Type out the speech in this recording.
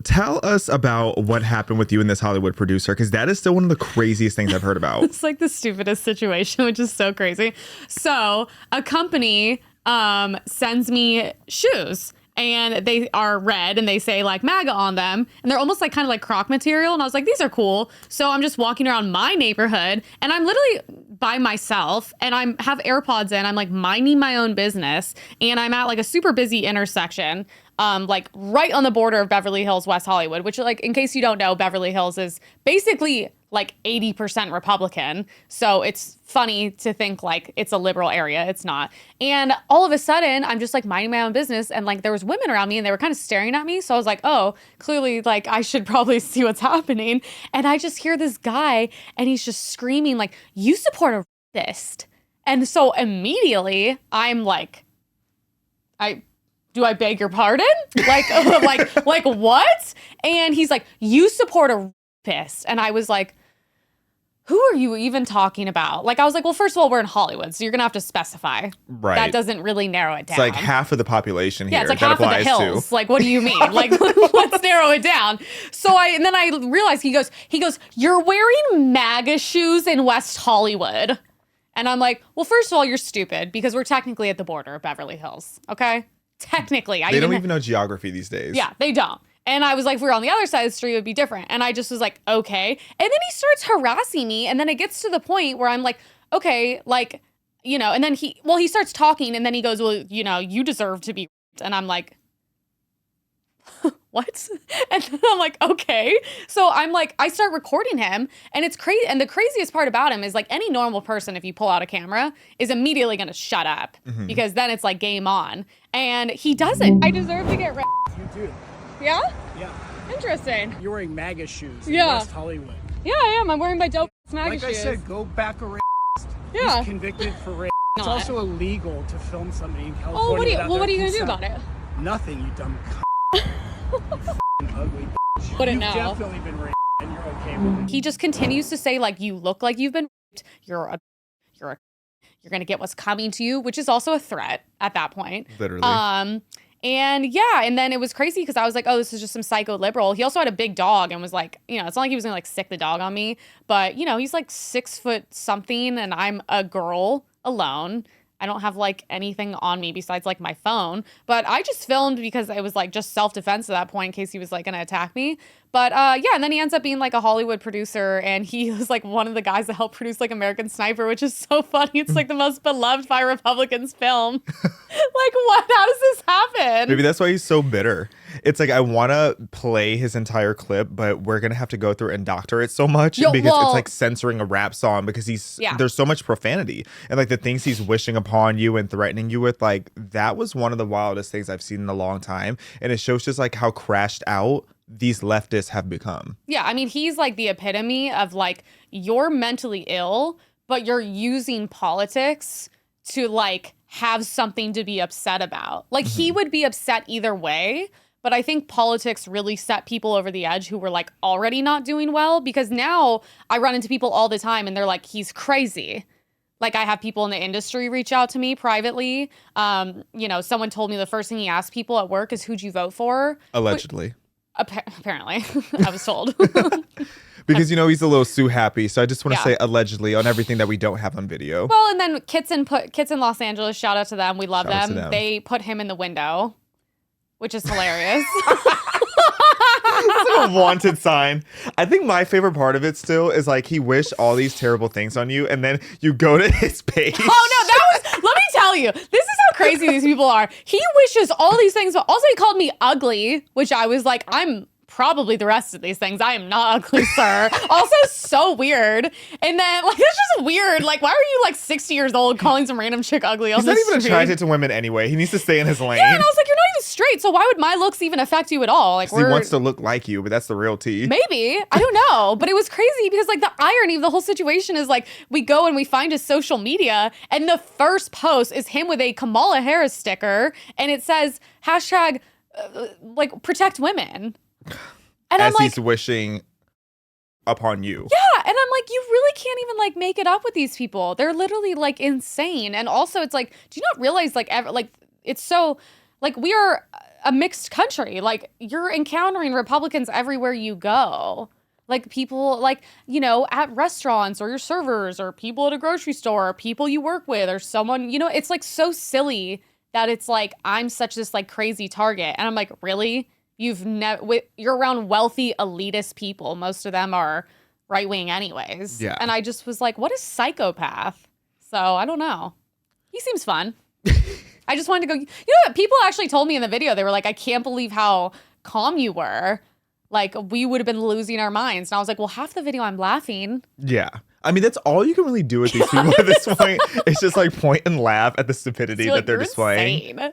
tell us about what happened with you and this Hollywood producer, because that is still one of the craziest things I've heard about. It's like the stupidest situation, which is so crazy. So a company sends me shoes. And they are red and they say like MAGA on them. And they're almost like kind of like croc material. And I was like, these are cool. So I'm just walking around my neighborhood and I'm literally by myself and have AirPods in. I'm like minding my own business. And I'm at like a super busy intersection, like right on the border of Beverly Hills, West Hollywood, which like, in case you don't know, Beverly Hills is basically like 80% Republican. So it's funny to think like it's a liberal area. It's not. And all of a sudden I'm just like minding my own business. And like there was women around me and they were kind of staring at me. So I was like, oh, clearly like I should probably see what's happening. And I just hear this guy and he's just screaming like, you support a rapist. And so immediately I'm like, do I beg your pardon? Like, like what? And he's like, you support a rapist. And I was like, who are you even talking about? Like, I was like, well, first of all, we're in Hollywood, so you're going to have to specify. Right. That doesn't really narrow it down. It's like half of the population here. Yeah, it's like half of the hills. Like, what do you mean? Like, let's narrow it down. So and then I realized he goes, you're wearing MAGA shoes in West Hollywood. And I'm like, well, first of all, you're stupid because we're technically at the border of Beverly Hills. Okay? Technically. They don't even know geography these days. Yeah, they don't. And I was like, if we were on the other side of the street, it would be different. And I just was like, okay. And then he starts harassing me. And then it gets to the point where I'm like, okay, like, you know, and then he starts talking and then he goes, well, you know, you deserve to be raped. And I'm like, what? And then I'm like, okay. So I'm like, I start recording him and it's crazy. And the craziest part about him is like any normal person, if you pull out a camera, is immediately going to shut up because then it's like game on. And he doesn't. I deserve to get raped. You do. Yeah? Yeah. Interesting. You're wearing MAGA shoes in Yeah. West Hollywood. Yeah, I am. I'm wearing my dope MAGA Like shoes. I said, go back a rapist. Yeah. He's convicted for rape. It's Not. also illegal to film somebody in California. Oh, what are you without going their to do consent. about it? Nothing, you dumb you f***ing ugly bitch. Wouldn't You've know. definitely been raped and you're okay with it. He just continues to say like, you look like you've been raped. You're going to get what's coming to you, which is also a threat at that point. Literally. And yeah, and then it was crazy because I was like, oh, this is just some psycho liberal. He also had a big dog and was like, you know, it's not like he was gonna like sick the dog on me, but you know, he's like 6 foot something and I'm a girl alone. I don't have like anything on me besides like my phone, but I just filmed because it was like just self-defense at that point in case he was like gonna attack me. But yeah, and then he ends up being like a Hollywood producer and he was like one of the guys that helped produce like American Sniper, which is so funny. It's like the most beloved by Republicans film. Like what? How does this happen? Maybe that's why he's so bitter. It's like, I want to play his entire clip, but we're going to have to go through and doctor it so much because it's like censoring a rap song because there's so much profanity and like the things he's wishing upon you and threatening you with, like that was one of the wildest things I've seen in a long time. And it shows just like how crashed out these leftists have become. Yeah, I mean, he's like the epitome of like, you're mentally ill, but you're using politics to like have something to be upset about. Like he would be upset either way. But I think politics really set people over the edge who were like already not doing well, because now I run into people all the time and they're like, he's crazy. Like I have people in the industry reach out to me privately. You know, someone told me the first thing he asked people at work is, who'd you vote for? Allegedly. Apparently, I was told. Because, you know, he's a little Sue happy. So I just want to say allegedly on everything that we don't have on video. Well, and then Kits in Los Angeles, shout out to them. We love Shout out to them. them. They put him in the window, which is hilarious. It's like a wanted sign. I think my favorite part of it still is like he wished all these terrible things on you, and then you go to his page. Oh no, that was. Let me tell you, this is how crazy these people are. He wishes all these things, but also he called me ugly, which I was like, I'm probably the rest of these things. I am not ugly, sir. Also so weird. And then like it's just weird. Like, why are you like 60 years old calling some random chick ugly on He's the not even street? attracted to women anyway. He needs to stay in his lane. Yeah, and I was like, you're not even straight, so why would my looks even affect you at all? Like, He wants to look like you, but that's the real tea. Maybe. I don't know. But it was crazy because like the irony of the whole situation is like we go and we find his social media and the first post is him with a Kamala Harris sticker and it says hashtag like protect women. And As I'm like, he's wishing upon you. yeah. And I'm like, you really can't even like make it up with these people. They're literally like insane. And also it's like, do you not realize like it's so like we are a mixed country. Like, you're encountering Republicans everywhere you go. Like, people, like, you know, at restaurants, or your servers, or people at a grocery store, or people you work with, or someone, you know, it's like so silly that it's like, I'm such this like crazy target. And I'm like, really? You're around wealthy elitist people. Most of them are right wing anyways. Yeah. And I just was like, what a psychopath. So I don't know. He seems fun. I just wanted to go. You know what? People actually told me in the video, they were like, I can't believe how calm you were. Like, we would have been losing our minds. And I was like, well, half the video I'm laughing. Yeah. I mean, that's all you can really do with these people at this point. It's just like point and laugh at the stupidity that they're displaying. Insane.